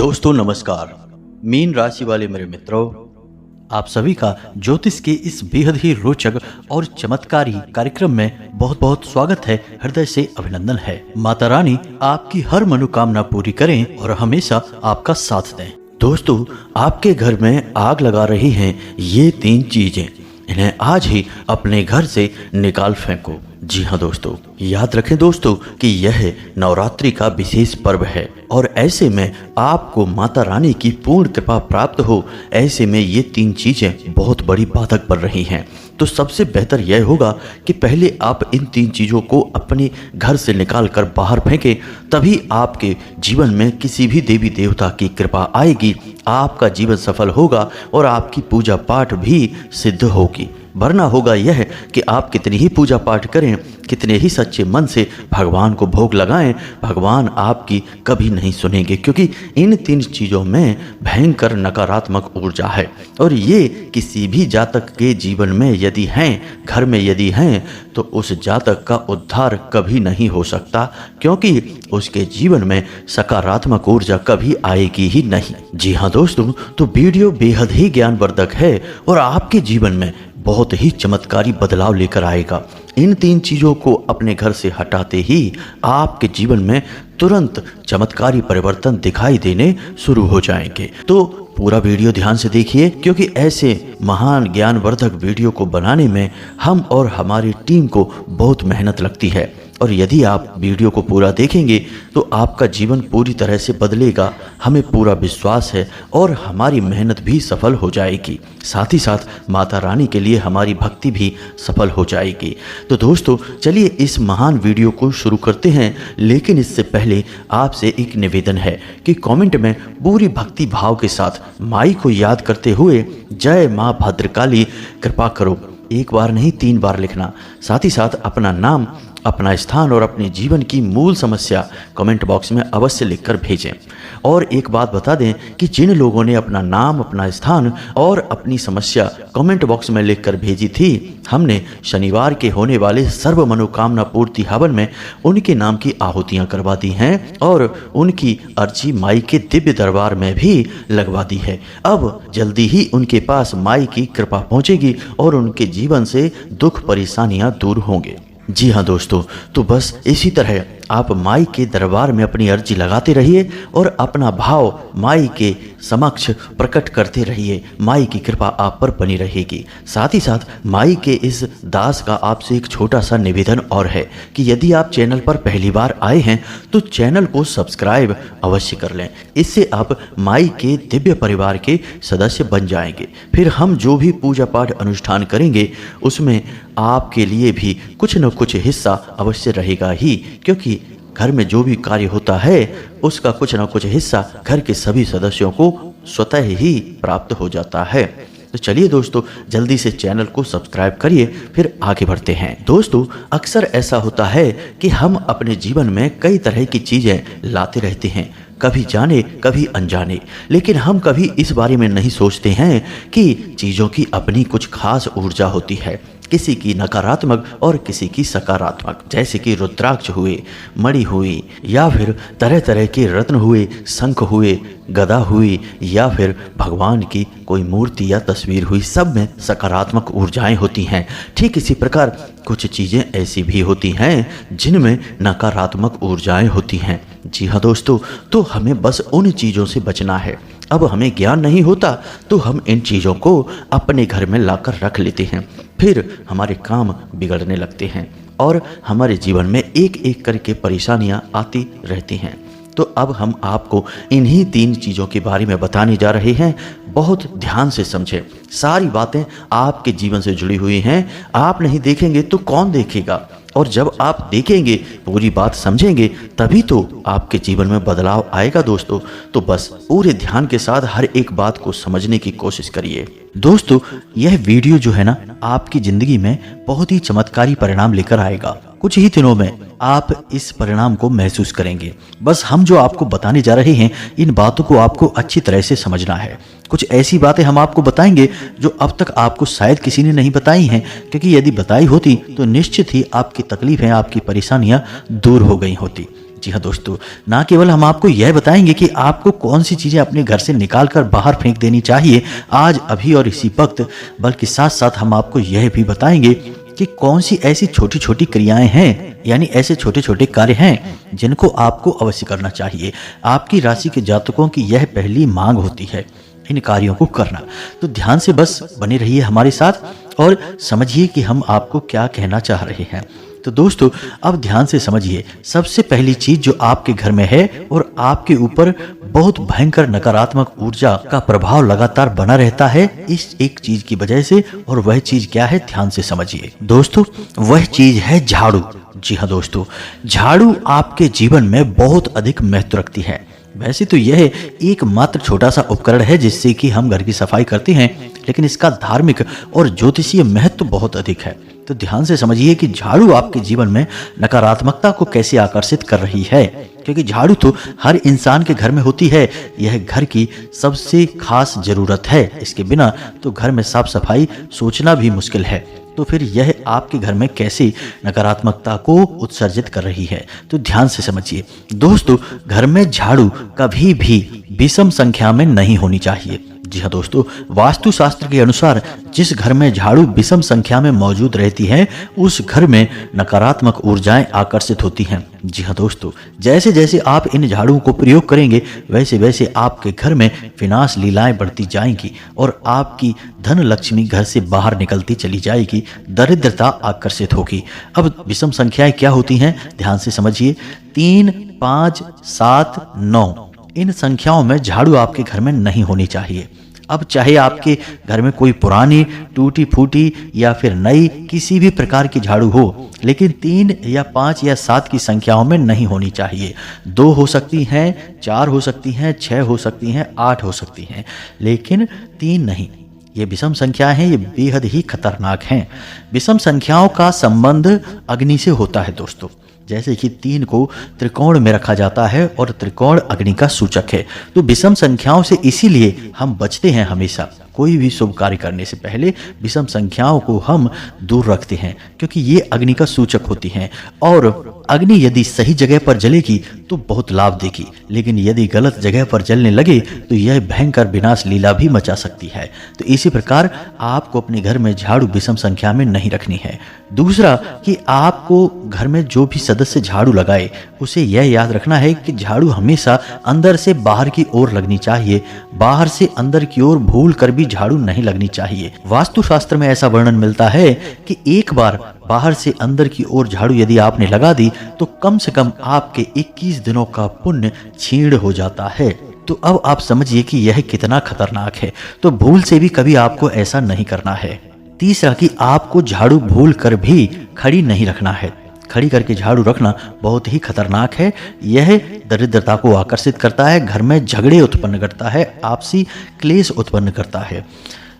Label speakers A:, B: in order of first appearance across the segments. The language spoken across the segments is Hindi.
A: दोस्तों नमस्कार। मीन राशि वाले मेरे मित्रों, आप सभी का ज्योतिष के इस बेहद ही रोचक और चमत्कारी कार्यक्रम में बहुत बहुत स्वागत है। हृदय से अभिनंदन है। माता रानी आपकी हर मनोकामना पूरी करें और हमेशा आपका साथ दें। दोस्तों, आपके घर में आग लगा रही हैं ये 3 चीजें, इन्हें आज ही अपने घर से निकाल फेंको। जी हाँ दोस्तों, याद रखें दोस्तों कि यह नवरात्रि का विशेष पर्व है और ऐसे में आपको माता रानी की पूर्ण कृपा प्राप्त हो। ऐसे में ये 3 चीजें बहुत बड़ी बाधक पड़ रही हैं, तो सबसे बेहतर यह होगा कि पहले आप इन 3 चीज़ों को अपने घर से निकाल कर बाहर फेंकें, तभी आपके जीवन में किसी भी देवी देवता की कृपा आएगी, आपका जीवन सफल होगा और आपकी पूजा पाठ भी सिद्ध होगी। वरना होगा यह कि आप कितनी ही पूजा पाठ करें, कितने ही सच्चे मन से भगवान को भोग लगाएं, भगवान आपकी कभी नहीं सुनेंगे, क्योंकि इन 3 चीज़ों में भयंकर नकारात्मक ऊर्जा है और ये किसी भी जातक के जीवन में यदि हैं, घर में यदि हैं, तो उस जातक का उद्धार कभी नहीं हो सकता, क्योंकि उसके जीवन में सकारात्मक ऊर्जा कभी आएगी ही नहीं। जी हाँ दोस्तों, तो वीडियो बेहद ही ज्ञानवर्धक है और आपके जीवन में बहुत ही चमत्कारी बदलाव लेकर आएगा। इन 3 चीज़ों को अपने घर से हटाते ही आपके जीवन में तुरंत चमत्कारी परिवर्तन दिखाई देने शुरू हो जाएंगे। तो पूरा वीडियो ध्यान से देखिए, क्योंकि ऐसे महान ज्ञानवर्धक वीडियो को बनाने में हम और हमारी टीम को बहुत मेहनत लगती है और यदि आप वीडियो को पूरा देखेंगे तो आपका जीवन पूरी तरह से बदलेगा। हमें पूरा विश्वास है और हमारी मेहनत भी सफल हो जाएगी, साथ ही साथ माता रानी के लिए हमारी भक्ति भी सफल हो जाएगी। तो दोस्तों चलिए इस महान वीडियो को शुरू करते हैं, लेकिन इससे पहले आपसे एक निवेदन है कि कमेंट में पूरी भक्ति भाव के साथ माई को याद करते हुए जय माँ भद्रकाली कृपा करो 1 बार नहीं 3 बार लिखना। साथ ही साथ अपना नाम, अपना स्थान और अपने जीवन की मूल समस्या कमेंट बॉक्स में अवश्य लिखकर भेजें। और एक बात बता दें कि जिन लोगों ने अपना नाम, अपना स्थान और अपनी समस्या कमेंट बॉक्स में लिखकर भेजी थी, हमने शनिवार के होने वाले सर्व मनोकामना पूर्ति हवन में उनके नाम की आहुतियां करवा दी हैं और उनकी अर्जी माई के दिव्य दरबार में भी लगवा दी है। अब जल्दी ही उनके पास माई की कृपा पहुंचेगी और उनके जीवन से दुख परेशानियां दूर होंगे। जी हाँ दोस्तों, तो बस इसी तरह आप माई के दरबार में अपनी अर्जी लगाते रहिए और अपना भाव माई के समक्ष प्रकट करते रहिए। माई की कृपा आप पर बनी रहेगी। साथ ही साथ माई के इस दास का आपसे एक छोटा सा निवेदन और है कि यदि आप चैनल पर पहली बार आए हैं तो चैनल को सब्सक्राइब अवश्य कर लें। इससे आप माई के दिव्य परिवार के सदस्य बन जाएंगे। फिर हम जो भी पूजा पाठ अनुष्ठान करेंगे उसमें आपके लिए भी कुछ न कुछ हिस्सा अवश्य रहेगा ही, क्योंकि घर में जो भी कार्य होता है उसका कुछ न कुछ हिस्सा घर के सभी सदस्यों को स्वतः ही प्राप्त हो जाता है। तो चलिए दोस्तों, जल्दी से चैनल को सब्सक्राइब करिए, फिर आगे बढ़ते हैं। दोस्तों, अक्सर ऐसा होता है कि हम अपने जीवन में कई तरह की चीज़ें लाते रहते हैं, कभी जाने कभी अनजाने, लेकिन हम कभी इस बारे में नहीं सोचते हैं कि चीज़ों की अपनी कुछ खास ऊर्जा होती है, किसी की नकारात्मक और किसी की सकारात्मक। जैसे कि रुद्राक्ष हुए, मणि हुई, या फिर तरह तरह के रत्न हुए, शंख हुए, गदा हुई, या फिर भगवान की कोई मूर्ति या तस्वीर हुई, सब में सकारात्मक ऊर्जाएं होती हैं। ठीक इसी प्रकार कुछ चीज़ें ऐसी भी होती हैं जिनमें नकारात्मक ऊर्जाएं होती हैं। जी हाँ दोस्तों, तो हमें बस उन चीज़ों से बचना है। अब हमें ज्ञान नहीं होता तो हम इन चीज़ों को अपने घर में लाकर रख लेते हैं, फिर हमारे काम बिगड़ने लगते हैं और हमारे जीवन में एक एक करके परेशानियां आती रहती हैं। तो अब हम आपको इन्हीं 3 चीज़ों के बारे में बताने जा रहे हैं। बहुत ध्यान से समझें, सारी बातें आपके जीवन से जुड़ी हुई हैं। आप नहीं देखेंगे तो कौन देखेगा, और जब आप देखेंगे, पूरी बात समझेंगे, तभी तो आपके जीवन में बदलाव आएगा दोस्तों। तो बस पूरे ध्यान के साथ हर एक बात को समझने की कोशिश करिए। दोस्तों, यह वीडियो जो है ना, आपकी जिंदगी में बहुत ही चमत्कारी परिणाम लेकर आएगा। कुछ ही दिनों में आप इस परिणाम को महसूस करेंगे। बस हम जो आपको बताने जा रहे हैं, इन बातों को आपको अच्छी तरह से समझना है। कुछ ऐसी बातें हम आपको बताएंगे जो अब तक आपको शायद किसी ने नहीं बताई हैं, क्योंकि यदि बताई होती तो निश्चित ही आपकी तकलीफें, आपकी परेशानियां दूर हो गई होती। जी हाँ दोस्तों, ना केवल हम आपको यह बताएंगे कि आपको कौन सी चीज़ें अपने घर से निकाल कर बाहर फेंक देनी चाहिए आज, अभी और इसी वक्त, बल्कि साथ साथ हम आपको यह भी बताएंगे कि कौन सी ऐसी छोटी छोटी क्रियाएं हैं, यानी ऐसे छोटे छोटे कार्य हैं जिनको आपको अवश्य करना चाहिए। आपकी राशि के जातकों की यह पहली मांग होती है इन कार्यों को करना। तो ध्यान से बस बने रहिए हमारे साथ और समझिए कि हम आपको क्या कहना चाह रहे हैं। तो दोस्तों, अब ध्यान से समझिए, सबसे पहली चीज जो आपके घर में है और आपके ऊपर बहुत भयंकर नकारात्मक ऊर्जा का प्रभाव लगातार बना रहता है इस एक चीज की वजह से, और वह चीज क्या है, ध्यान से समझिए दोस्तों, वह चीज है झाड़ू। जी हाँ दोस्तों, झाड़ू आपके जीवन में बहुत अधिक महत्व रखती है। वैसे तो यह एक मात्र छोटा सा उपकरण है जिससे कि हम घर की सफाई करते हैं, लेकिन इसका धार्मिक और ज्योतिषीय महत्व बहुत अधिक है। तो ध्यान से समझिए कि झाड़ू आपके जीवन में नकारात्मकता को कैसे आकर्षित कर रही है, क्योंकि झाड़ू तो हर इंसान के घर में होती है। यह घर की सबसे खास जरूरत है। इसके बिना तो घर में साफ सफाई सोचना भी मुश्किल है। तो फिर यह आपके घर में कैसे नकारात्मकता को उत्सर्जित कर रही है, तो ध्यान से समझिए दोस्तों, घर में झाड़ू कभी भी विषम संख्या में नहीं होनी चाहिए। जी हाँ दोस्तों, वास्तुशास्त्र के अनुसार जिस घर में झाड़ू विषम संख्या में मौजूद रहती है उस घर में नकारात्मक ऊर्जाएं आकर्षित होती हैं। जी हाँ दोस्तों, जैसे जैसे आप इन झाड़ुओं को प्रयोग करेंगे वैसे वैसे आपके घर में विनाश लीलाएं बढ़ती जाएंगी और आपकी धन लक्ष्मी घर से बाहर निकलती चली जाएगी, दरिद्रता आकर्षित होगी। अब विषम संख्याएं क्या होती हैं, ध्यान से समझिए, 3, 5, 7, 9 इन संख्याओं में झाड़ू आपके घर में नहीं होनी चाहिए। अब चाहे आपके घर में कोई पुरानी, टूटी फूटी या फिर नई किसी भी प्रकार की झाड़ू हो, लेकिन 3 या 5 या 7 की संख्याओं में नहीं होनी चाहिए। 2 हो सकती हैं, 4 हो सकती हैं, 6 हो सकती हैं, 8 हो सकती हैं, लेकिन 3 नहीं। ये विषम संख्या है, ये बेहद ही खतरनाक हैं। विषम संख्याओं का संबंध अग्नि से होता है दोस्तों। जैसे कि 3 को त्रिकोण में रखा जाता है और त्रिकोण अग्नि का सूचक है। तो विषम संख्याओं से इसीलिए हम बचते हैं हमेशा। कोई भी शुभ कार्य करने से पहले विषम संख्याओं को हम दूर रखते हैं, क्योंकि ये अग्नि का सूचक होती हैं। और अग्नि यदि सही जगह पर जलेगी तो बहुत लाभ देगी, लेकिन यदि गलत जगह पर जलने लगे तो यह भयंकर विनाश लीला भी मचा सकती है। तो इसी प्रकार आपको अपने घर में झाड़ू विषम संख्या में नहीं रखनी है। दूसरा कि आपको घर में जो भी सदस्य झाड़ू लगाए उसे यह याद रखना है कि झाड़ू हमेशा अंदर से बाहर की ओर लगनी चाहिए, बाहर से अंदर की ओर भूल कर भी झाड़ू नहीं लगनी चाहिए। वास्तुशास्त्र में ऐसा वर्णन मिलता है कि एक बार बाहर से अंदर की ओर झाड़ू यदि आपने लगा दी तो कम से कम आपके 21 दिनों का पुण्य छीण हो जाता है। तो अब आप समझिए कि यह कितना खतरनाक है। तो भूल से भी कभी आपको ऐसा नहीं करना है। तीसरा कि आपको झाड़ू भूल कर भी खड़ी नहीं रखना है। खड़ी करके झाड़ू रखना बहुत ही खतरनाक है। यह दरिद्रता को आकर्षित करता है, घर में झगड़े उत्पन्न करता है, आपसी क्लेश उत्पन्न करता है।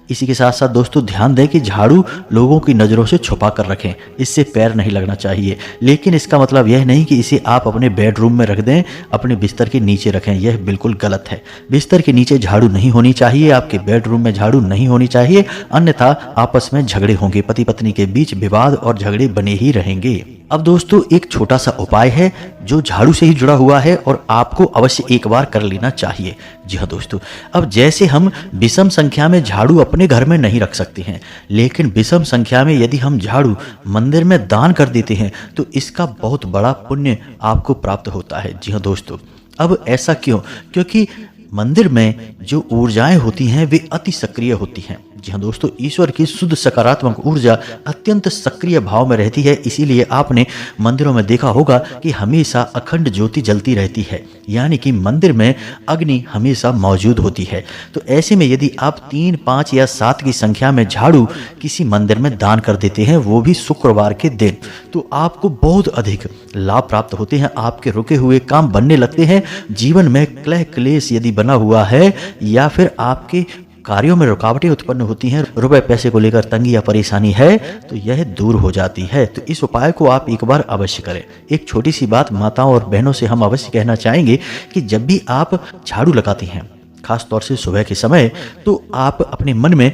A: इसी के साथ साथ दोस्तों ध्यान दें कि झाड़ू लोगों की नज़रों से छुपा कर रखें, इससे पैर नहीं लगना चाहिए। लेकिन इसका मतलब यह नहीं कि इसे आप अपने बेडरूम में रख दें, अपने बिस्तर के नीचे रखें, यह बिल्कुल गलत है। बिस्तर के नीचे झाड़ू नहीं होनी चाहिए, आपके बेडरूम में झाड़ू नहीं होनी चाहिए, अन्यथा आपस में झगड़े होंगे, पति पत्नी के बीच विवाद और झगड़े बने ही रहेंगे। अब दोस्तों एक छोटा सा उपाय है जो झाड़ू से ही जुड़ा हुआ है और आपको अवश्य एक बार कर लेना चाहिए। जी हाँ दोस्तों, अब जैसे हम विषम संख्या में झाड़ू अपने घर में नहीं रख सकते हैं, लेकिन विषम संख्या में यदि हम झाड़ू मंदिर में दान कर देते हैं तो इसका बहुत बड़ा पुण्य आपको प्राप्त होता है। जी हाँ दोस्तों, अब ऐसा क्यों? क्योंकि मंदिर में जो ऊर्जाएं होती हैं वे अति सक्रिय होती हैं। जी हाँ दोस्तों, ईश्वर की शुद्ध सकारात्मक ऊर्जा अत्यंत सक्रिय भाव में रहती है। इसीलिए आपने मंदिरों में देखा होगा कि हमेशा अखंड ज्योति जलती रहती है, यानी कि मंदिर में अग्नि हमेशा मौजूद होती है। तो ऐसे में यदि आप 3, 5 या 7 की संख्या में झाड़ू किसी मंदिर में दान कर देते हैं, वो भी शुक्रवार के दिन, तो आपको बहुत अधिक लाभ प्राप्त होते हैं। आपके रुके हुए काम बनने लगते हैं। जीवन में कलह क्लेश यदि बना हुआ है या फिर आपके कार्यों में रुकावटें उत्पन्न होती हैं, रुपए पैसे को लेकर तंगी या परेशानी है, तो यह दूर हो जाती है। तो इस उपाय को आप एक बार अवश्य करें। एक छोटी सी बात माताओं और बहनों से हम अवश्य कहना चाहेंगे कि जब भी आप झाड़ू लगाती हैं, खास तौर से सुबह के समय, तो आप अपने मन में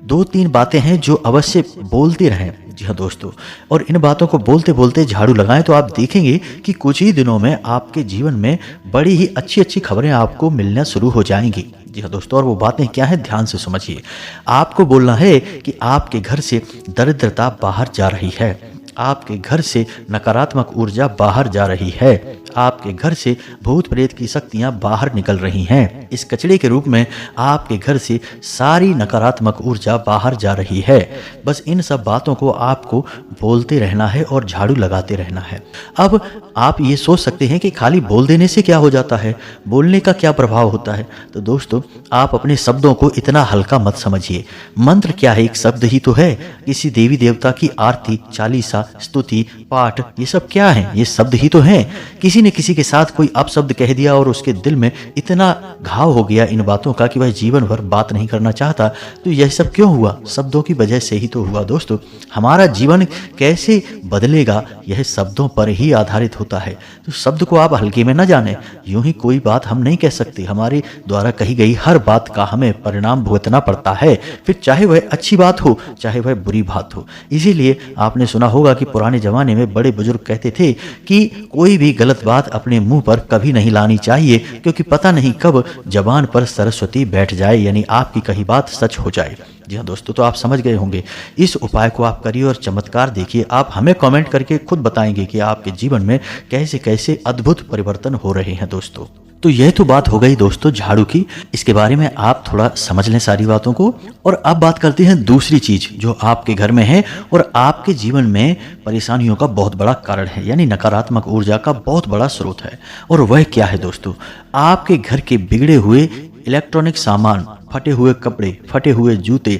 A: 2-3 बातें हैं जो अवश्य बोलते रहें। जी हाँ दोस्तों, और इन बातों को बोलते बोलते झाड़ू लगाएं तो आप देखेंगे कि कुछ ही दिनों में आपके जीवन में बड़ी ही अच्छी अच्छी खबरें आपको मिलना शुरू हो जाएंगी। जी हाँ दोस्तों, और वो बातें क्या है ध्यान से समझिए। आपको बोलना है कि आपके घर से दरिद्रता बाहर जा रही है, आपके घर से नकारात्मक ऊर्जा बाहर जा रही है, आपके घर से भूत प्रेत की शक्तियां बाहर निकल रही हैं। इस कचरे के रूप में आपके घर से सारी नकारात्मक ऊर्जा बाहर जा रही है। बस इन सब बातों को आपको बोलते रहना है और झाड़ू लगाते रहना है। अब आप ये सोच सकते हैं कि खाली बोल देने से क्या हो जाता है, बोलने का क्या प्रभाव होता है। तो दोस्तों, आप अपने शब्दों को इतना हल्का मत समझिए। मंत्र क्या है, एक शब्द ही तो है। किसी देवी देवता की आरती, चालीसा, स्तुति, पाठ, ये सब क्या है, ये शब्द ही तो हैं। किसी ने किसी के साथ कोई अपशब्द कह दिया और उसके दिल में इतना घाव हो गया इन बातों का कि वह जीवन भर बात नहीं करना चाहता। तो यह सब क्यों हुआ, शब्दों की वजह से ही तो हुआ। दोस्तों, हमारा जीवन कैसे बदलेगा यह शब्दों पर ही आधारित होता है। तो शब्द को आप हल्के में न जाने। यूं ही कोई बात हम नहीं कह सकते, हमारे द्वारा कही गई हर बात का हमें परिणाम भुगतना पड़ता है, फिर चाहे वह अच्छी बात हो चाहे वह बुरी बात हो। इसीलिए आपने सुना होगा कि पुराने जमाने में बड़े बुजुर्ग कहते थे कि कोई भी गलत बात अपने मुंह पर कभी नहीं लानी चाहिए, क्योंकि पता नहीं कब जबान पर सरस्वती बैठ जाए, यानी आपकी कही बात सच हो जाए। जी हाँ दोस्तों, तो आप समझ गए होंगे। इस उपाय को आप करिए और चमत्कार देखिए। आप हमें कमेंट करके खुद बताएंगे कि आपके जीवन में कैसे कैसे अद्भुत परिवर्तन हो रहे हैं। दोस्तों, तो यह तो बात हो गई दोस्तों झाड़ू की, इसके बारे में आप थोड़ा समझ लें सारी बातों को। और अब बात करते हैं दूसरी चीज जो आपके घर में है और आपके जीवन में परेशानियों का बहुत बड़ा कारण है, यानी नकारात्मक ऊर्जा का बहुत बड़ा स्रोत है। और वह क्या है दोस्तों, आपके घर के बिगड़े हुए इलेक्ट्रॉनिक सामान, फटे हुए कपड़े, फटे हुए जूते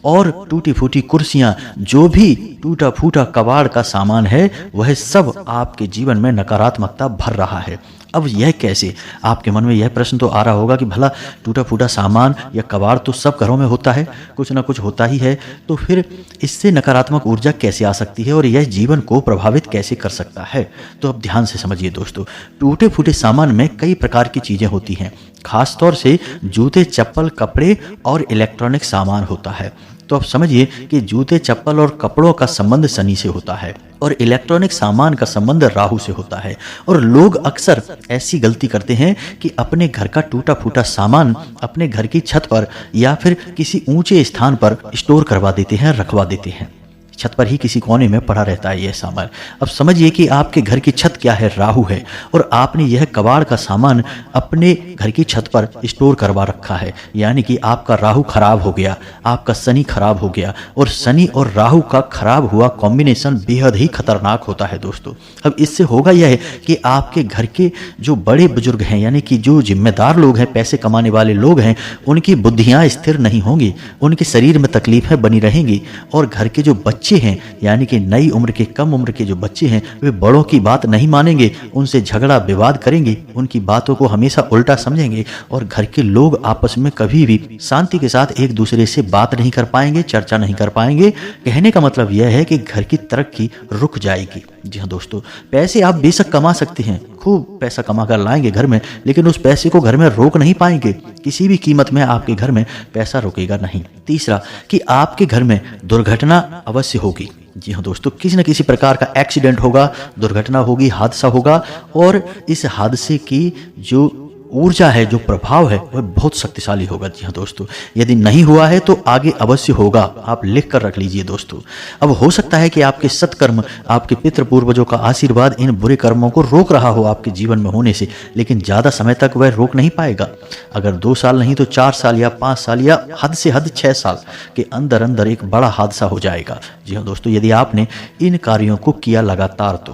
A: और टूटी फूटी कुर्सियां, जो भी टूटा फूटा कबाड़ का सामान है, वह सब आपके जीवन में नकारात्मकता भर रहा है। अब यह कैसे, आपके मन में यह प्रश्न तो आ रहा होगा कि भला टूटा फूटा सामान या कबाड़ तो सब घरों में होता है, कुछ ना कुछ होता ही है, तो फिर इससे नकारात्मक ऊर्जा कैसे आ सकती है और यह जीवन को प्रभावित कैसे कर सकता है। तो अब ध्यान से समझिए दोस्तों, टूटे फूटे सामान में कई प्रकार की चीजें होती हैं, खासतौर से जूते, चप्पल, कपड़े और इलेक्ट्रॉनिक सामान होता है। तो आप समझिए कि जूते, चप्पल और कपड़ों का संबंध शनि से होता है और इलेक्ट्रॉनिक सामान का संबंध राहु से होता है। और लोग अक्सर ऐसी गलती करते हैं कि अपने घर का टूटा फूटा सामान अपने घर की छत पर या फिर किसी ऊंचे स्थान पर स्टोर करवा देते हैं, रखवा देते हैं। छत पर ही किसी कोने में पड़ा रहता है यह सामान। अब समझिए कि आपके घर की छत क्या है, राहु है, और आपने यह कबाड़ का सामान अपने घर की छत पर स्टोर करवा रखा है, यानी कि आपका राहु खराब हो गया, आपका शनि खराब हो गया। और शनि और राहु का खराब हुआ कॉम्बिनेशन बेहद ही खतरनाक होता है दोस्तों। अब इससे होगा यह कि आपके घर के जो बड़े बुजुर्ग हैं, यानी कि जो जिम्मेदार लोग हैं, पैसे कमाने वाले लोग हैं, उनकी बुद्धियां स्थिर नहीं होंगी, उनके शरीर में तकलीफें बनी रहेंगी। और घर के जो बच्चे हैं, यानी कि नई उम्र के, कम उम्र के जो बच्चे हैं, वे बड़ों की बात नहीं मानेंगे, उनसे झगड़ा विवाद करेंगे, उनकी बातों को हमेशा उल्टा समझेंगे। और घर के लोग आपस में कभी भी शांति के साथ एक दूसरे से बात नहीं कर पाएंगे, चर्चा नहीं कर पाएंगे। कहने का मतलब यह है कि घर की तरक्की रुक जाएगी। जी हाँ दोस्तों, पैसे आप बेशक कमा सकते हैं, खूब पैसा कमा कर लाएंगे घर में, लेकिन उस पैसे को घर में रोक नहीं पाएंगे। किसी भी कीमत में आपके घर में पैसा रुकेगा नहीं। तीसरा, कि आपके घर में दुर्घटना अवश्य होगी। जी हाँ दोस्तों, किसी न किसी प्रकार का एक्सीडेंट होगा, दुर्घटना होगी, हादसा होगा, और इस हादसे की जो ऊर्जा है, जो प्रभाव है, वह बहुत शक्तिशाली होगा। जी हाँ दोस्तों, यदि नहीं हुआ है तो आगे अवश्य होगा, आप लिख कर रख लीजिए दोस्तों। अब हो सकता है कि आपके सत्कर्म, आपके पितृ पूर्वजों का आशीर्वाद इन बुरे कर्मों को रोक रहा हो आपके जीवन में होने से, लेकिन ज़्यादा समय तक वह रोक नहीं पाएगा। अगर 2 साल नहीं तो 4 साल या 5 साल या हद से हद 6 साल के अंदर अंदर एक बड़ा हादसा हो जाएगा। जी हाँ दोस्तों, यदि आपने इन कार्यों को किया लगातार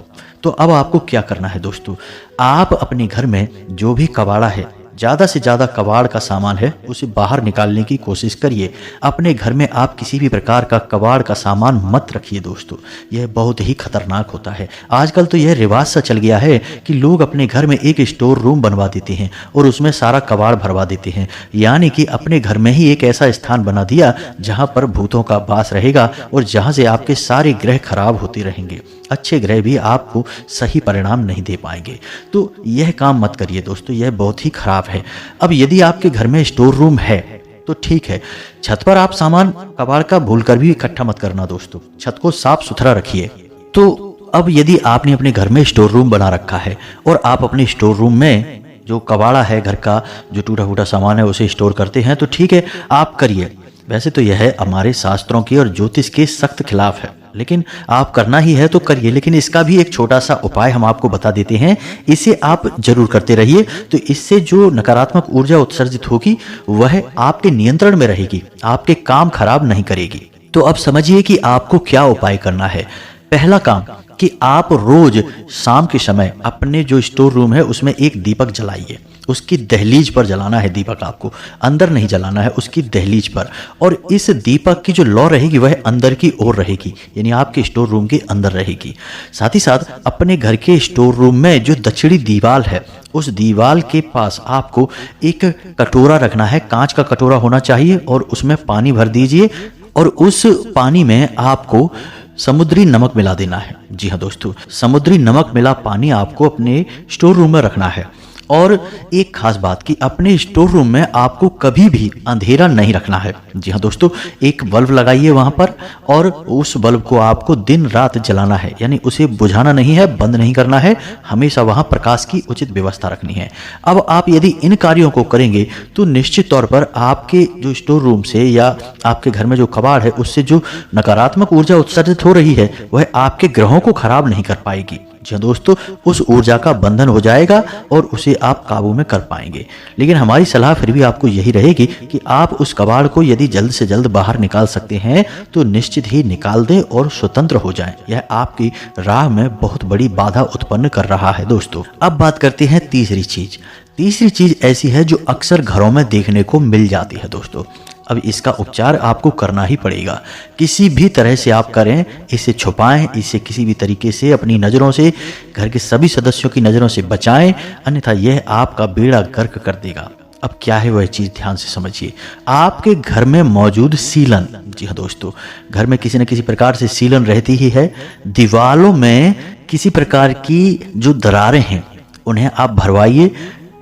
A: तो अब आपको क्या करना है दोस्तों, आप अपने घर में जो भी कबाड़ा है, ज़्यादा से ज़्यादा कबाड़ का सामान है, उसे बाहर निकालने की कोशिश करिए। अपने घर में आप किसी भी प्रकार का कबाड़ का सामान मत रखिए दोस्तों, यह बहुत ही खतरनाक होता है। आजकल तो यह रिवाज सा चल गया है कि लोग अपने घर में एक स्टोर रूम बनवा देते हैं और उसमें सारा कबाड़ भरवा देते हैं, यानी कि अपने घर में ही एक ऐसा स्थान बना दिया जहां पर भूतों का वास रहेगा और जहां से आपके सारे ग्रह खराब होते रहेंगे, अच्छे ग्रह भी आपको सही परिणाम नहीं दे पाएंगे। तो यह काम मत करिए दोस्तों, यह बहुत ही खराब है। अब यदि आपके घर में स्टोर रूम है तो ठीक है। छत पर आप सामान कबाड़ का भूलकर भी इकट्ठा मत करना दोस्तों, छत को साफ सुथरा रखिए। तो अब यदि आपने अपने घर में स्टोर रूम बना रखा है और आप अपने स्टोर रूम में जो कबाड़ा है घर का, जो टूटा फूटा सामान है उसे स्टोर करते हैं, तो ठीक है, आप करिए। वैसे तो यह हमारे शास्त्रों की और ज्योतिष के सख्त खिलाफ है, लेकिन आप करना ही है तो करिए। लेकिन इसका भी एक छोटा सा उपाय हम आपको बता देते हैं, इसे आप जरूर करते रहिए। तो इससे जो नकारात्मक ऊर्जा उत्सर्जित होगी वह आपके नियंत्रण में रहेगी, आपके काम खराब नहीं करेगी। तो अब समझिए कि आपको क्या उपाय करना है। पहला काम कि आप रोज शाम के समय अपने जो स्टोर रूम है उसमें एक दीपक जलाइए। उसकी दहलीज पर जलाना है दीपक, आपको अंदर नहीं जलाना है, उसकी दहलीज पर। और इस दीपक की जो लौ रहेगी वह अंदर की ओर रहेगी, यानी आपके स्टोर रूम के अंदर रहेगी। साथ ही साथ अपने घर के स्टोर रूम में जो दक्षिणी दीवार है उस दीवार के पास आपको एक कटोरा रखना है, कांच का कटोरा होना चाहिए, और उसमें पानी भर दीजिए और उस पानी में आपको समुद्री नमक मिला देना है। जी हाँ दोस्तों, समुद्री नमक मिला पानी आपको अपने स्टोर रूम में रखना है। और एक खास बात कि अपने स्टोर रूम में आपको कभी भी अंधेरा नहीं रखना है। जी हाँ दोस्तों, एक बल्ब लगाइए वहां पर, और उस बल्ब को आपको दिन रात जलाना है, यानी उसे बुझाना नहीं है, बंद नहीं करना है, हमेशा वहां प्रकाश की उचित व्यवस्था रखनी है। अब आप यदि इन कार्यों को करेंगे तो निश्चित तौर पर आपके जो स्टोर रूम से या आपके घर में जो कबाड़ है उससे जो नकारात्मक ऊर्जा उत्सर्जित हो रही है वह आपके ग्रहों को खराब नहीं कर पाएगी। जी दोस्तों, उस ऊर्जा का बंधन हो जाएगा और उसे आप काबू में कर पाएंगे। लेकिन हमारी सलाह फिर भी आपको यही रहेगी कि आप उस कबाड़ को यदि जल्द से जल्द बाहर निकाल सकते हैं तो निश्चित ही निकाल दें और स्वतंत्र हो जाएं। यह आपकी राह में बहुत बड़ी बाधा उत्पन्न कर रहा है दोस्तों। अब बात करते हैं तीसरी चीज। तीसरी चीज ऐसी है जो अक्सर घरों में देखने को मिल जाती है दोस्तों। अब इसका उपचार आपको करना ही पड़ेगा, किसी भी तरह से आप करें, इसे छुपाएं, इसे किसी भी तरीके से अपनी नज़रों से, घर के सभी सदस्यों की नज़रों से बचाएं, अन्यथा यह आपका बेड़ा गर्क कर देगा। अब क्या है वह चीज़, ध्यान से समझिए। आपके घर में मौजूद सीलन, जी हाँ दोस्तों, घर में किसी न किसी प्रकार से सीलन रहती ही है। दीवारों में किसी प्रकार की जो दरारें हैं उन्हें आप भरवाइए।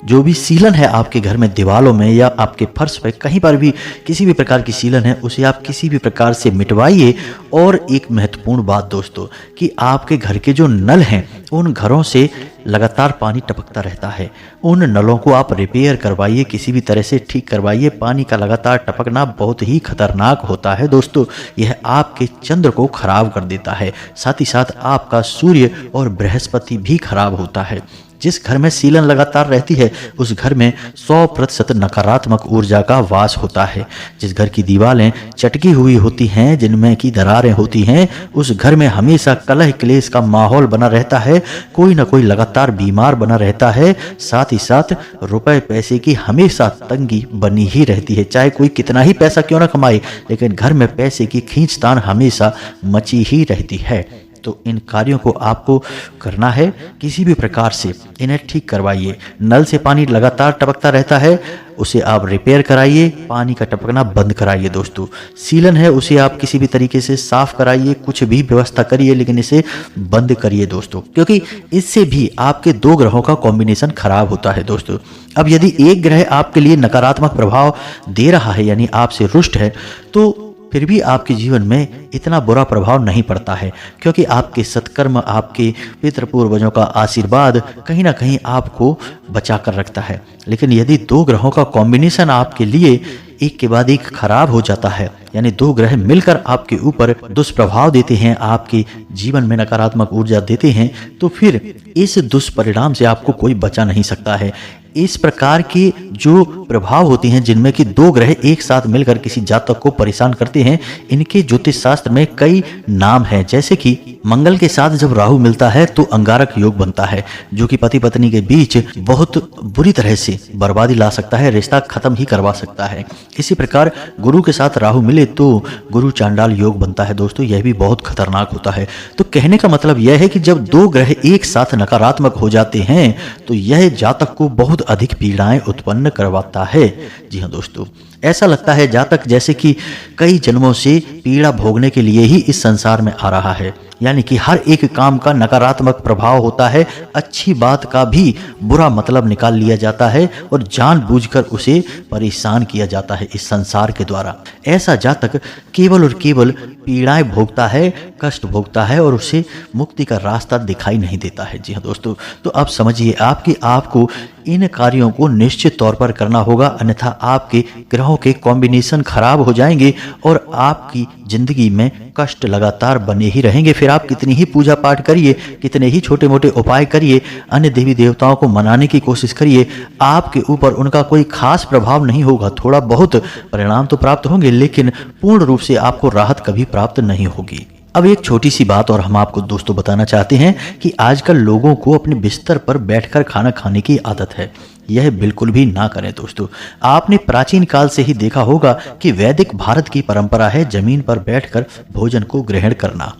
A: जो भी सीलन है आपके घर में दीवारों में या आपके फर्श पे कहीं पर भी किसी भी प्रकार की सीलन है उसे आप किसी भी प्रकार से मिटवाइए। और एक महत्वपूर्ण बात दोस्तों कि आपके घर के जो नल हैं उन घरों से लगातार पानी टपकता रहता है, उन नलों को आप रिपेयर करवाइए, किसी भी तरह से ठीक करवाइए। पानी का लगातार टपकना बहुत ही खतरनाक होता है दोस्तों, यह आपके चंद्र को खराब कर देता है। साथ ही साथ आपका सूर्य और बृहस्पति भी खराब होता है। जिस घर में सीलन लगातार रहती है उस घर में 100% नकारात्मक ऊर्जा का वास होता है। जिस घर की दीवारें चटकी हुई होती हैं, जिनमें की दरारें होती हैं, उस घर में हमेशा कलह क्लेश का माहौल बना रहता है, कोई ना कोई लगातार बीमार बना रहता है। साथ ही साथ रुपए पैसे की हमेशा तंगी बनी ही रहती है। चाहे कोई कितना ही पैसा क्यों ना कमाए, लेकिन घर में पैसे की खींचतान हमेशा मची ही रहती है। तो इन कार्यों को आपको करना है, किसी भी प्रकार से इन्हें ठीक करवाइए। नल से पानी लगातार टपकता रहता है, उसे आप रिपेयर कराइए, पानी का टपकना बंद कराइए दोस्तों। सीलन है उसे आप किसी भी तरीके से साफ कराइए, कुछ भी व्यवस्था करिए, लेकिन इसे बंद करिए दोस्तों, क्योंकि इससे भी आपके दो ग्रहों का कॉम्बिनेशन खराब होता है दोस्तों। अब यदि एक ग्रह आपके लिए नकारात्मक प्रभाव दे रहा है, यानी आपसे रुष्ट है, तो फिर भी आपके जीवन में इतना बुरा प्रभाव नहीं पड़ता है, क्योंकि आपके सत्कर्म, आपके पितृ पूर्वजों का आशीर्वाद कहीं ना कहीं आपको बचा कर रखता है। लेकिन यदि दो ग्रहों का कॉम्बिनेशन आपके लिए एक के बाद एक खराब हो जाता है, यानी दो ग्रह मिलकर आपके ऊपर दुष्प्रभाव देते हैं, आपके जीवन में नकारात्मक ऊर्जा देते हैं, तो फिर इस दुष्परिणाम से आपको कोई बचा नहीं सकता है। इस प्रकार के जो प्रभाव होते हैं जिनमें कि दो ग्रह एक साथ मिलकर किसी जातक को परेशान करते हैं, इनके ज्योतिष शास्त्र में कई नाम हैं। जैसे कि मंगल के साथ जब राहु मिलता है तो अंगारक योग बनता है, जो कि पति पत्नी के बीच बहुत बुरी तरह से बर्बादी ला सकता है, रिश्ता खत्म ही करवा सकता है। इसी प्रकार गुरु के साथ राहु मिले तो गुरु चांडाल योग बनता है दोस्तों, यह भी बहुत खतरनाक होता है। तो कहने का मतलब यह है कि जब दो ग्रह एक साथ नकारात्मक हो जाते हैं तो यह जातक को बहुत अधिक पीड़ाएं उत्पन्न करवाता है। जी हाँ दोस्तों, ऐसा लगता है जातक जैसे कि कई जन्मों से पीड़ा भोगने के लिए ही इस संसार में आ रहा है। यानी कि हर एक काम का नकारात्मक प्रभाव होता है, अच्छी बात का भी बुरा मतलब निकाल लिया जाता है और जानबूझकर उसे परेशान किया जाता है इस संसार के द्वारा। ऐसा जातक केवल और केवल पीड़ाएं भोगता है, कष्ट भोगता है और उसे मुक्ति का रास्ता दिखाई नहीं देता है। जी हाँ दोस्तों, तो अब समझिए आपको इन कार्यों को निश्चित तौर पर करना होगा, अन्यथा आपके ग्रहों के कॉम्बिनेशन खराब हो जाएंगे और आपकी जिंदगी में कष्ट लगातार बने ही रहेंगे। फिर आप कितनी ही पूजा पाठ करिए, कितने ही छोटे मोटे उपाय करिए, अन्य देवी देवताओं को मनाने की कोशिश करिए, आपके ऊपर उनका कोई खास प्रभाव नहीं होगा। थोड़ा बहुत परिणाम तो प्राप्त होंगे, लेकिन पूर्ण रूप से आपको राहत कभी प्राप्त नहीं होगी। अब एक छोटी सी बात और हम आपको दोस्तों बताना चाहते हैं कि आजकल लोगों को अपने बिस्तर पर बैठकर खाना खाने की आदत है। यह बिल्कुल भी ना करें दोस्तों। आपने प्राचीन काल से ही देखा होगा कि वैदिक भारत की परंपरा है जमीन पर बैठकर भोजन को ग्रहण करना,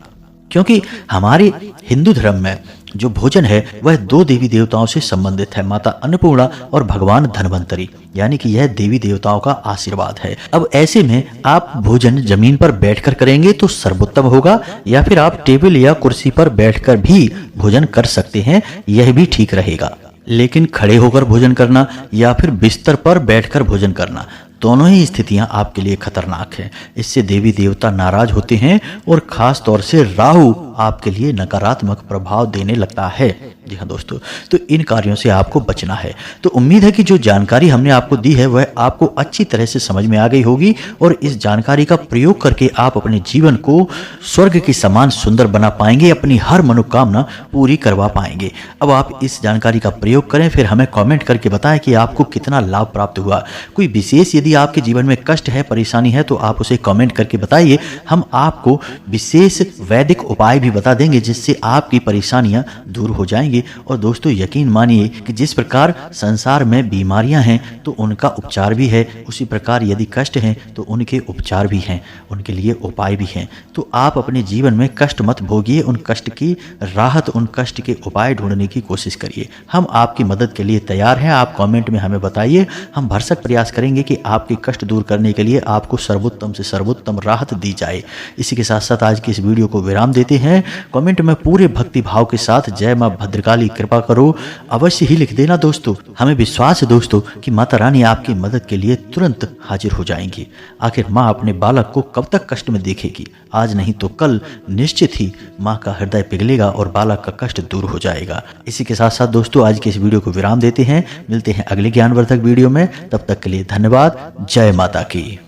A: क्योंकि हमारे हिंदू धर्म में जो भोजन है वह दो देवी देवताओं से संबंधित है, माता अन्नपूर्णा और भगवान धन्वंतरी, यानी कि यह देवी देवताओं का आशीर्वाद है। अब ऐसे में आप भोजन जमीन पर बैठकर करेंगे तो सर्वोत्तम होगा, या फिर आप टेबल या कुर्सी पर बैठकर भी भोजन कर सकते हैं, यह भी ठीक रहेगा। लेकिन खड़े होकर भोजन करना या फिर बिस्तर पर बैठकर भोजन करना, दोनों ही स्थितियां आपके लिए खतरनाक हैं। इससे देवी देवता नाराज होते हैं और खास तौर से राहु आपके लिए नकारात्मक प्रभाव देने लगता है। जी हाँ दोस्तों, तो इन कार्यों से आपको बचना है। तो उम्मीद है कि जो जानकारी हमने आपको दी है वह आपको अच्छी तरह से समझ में आ गई होगी और इस जानकारी का प्रयोग करके आप अपने जीवन को स्वर्ग के समान सुंदर बना पाएंगे, अपनी हर मनोकामना पूरी करवा पाएंगे। अब आप इस जानकारी का प्रयोग करें, फिर हमें कमेंट करके बताएं कि आपको कितना लाभ प्राप्त हुआ। कोई विशेष यदि आपके जीवन में कष्ट है, परेशानी है, तो आप उसे कमेंट करके बताइए। हम आपको विशेष वैदिक उपाय भी बता देंगे जिससे आपकी परेशानियां दूर हो जाएंगी। और दोस्तों यकीन मानिए कि जिस प्रकार संसार में बीमारियां हैं तो उनका उपचार भी है, उसी प्रकार यदि कष्ट हैं तो उनके उपचार भी हैं, उनके लिए उपाय भी हैं। तो आप अपने जीवन में कष्ट मत भोगिए, उन कष्ट की राहत, उन कष्ट के उपाय ढूंढने की कोशिश करिए। हम आपकी मदद के लिए तैयार हैं। आप कमेंट में हमें बताइए, हम भरसक प्रयास करेंगे कि आपके कष्ट दूर करने के लिए आपको सर्वोत्तम से सर्वोत्तम राहत दी जाए। इसी के साथ साथ आज की इस वीडियो को विराम देते हैं। कमेंट में पूरे भक्ति भाव के साथ जय मां भद्रकाली कृपा करो अवश्य ही लिख देना दोस्तों। हमें विश्वास है दोस्तों कि माता रानी आपकी मदद के लिए तुरंत हाजिर हो जाएंगी। आखिर मां अपने बालक को कब तक कष्ट में देखेगी? आज नहीं तो कल निश्चित ही मां का हृदय पिघलेगा और बालक का कष्ट दूर हो जाएगा। इसी के साथ साथ दोस्तों आज के इस वीडियो को विराम देते हैं। मिलते हैं अगले ज्ञानवर्धक वीडियो में, तब तक के लिए धन्यवाद। जय माता की।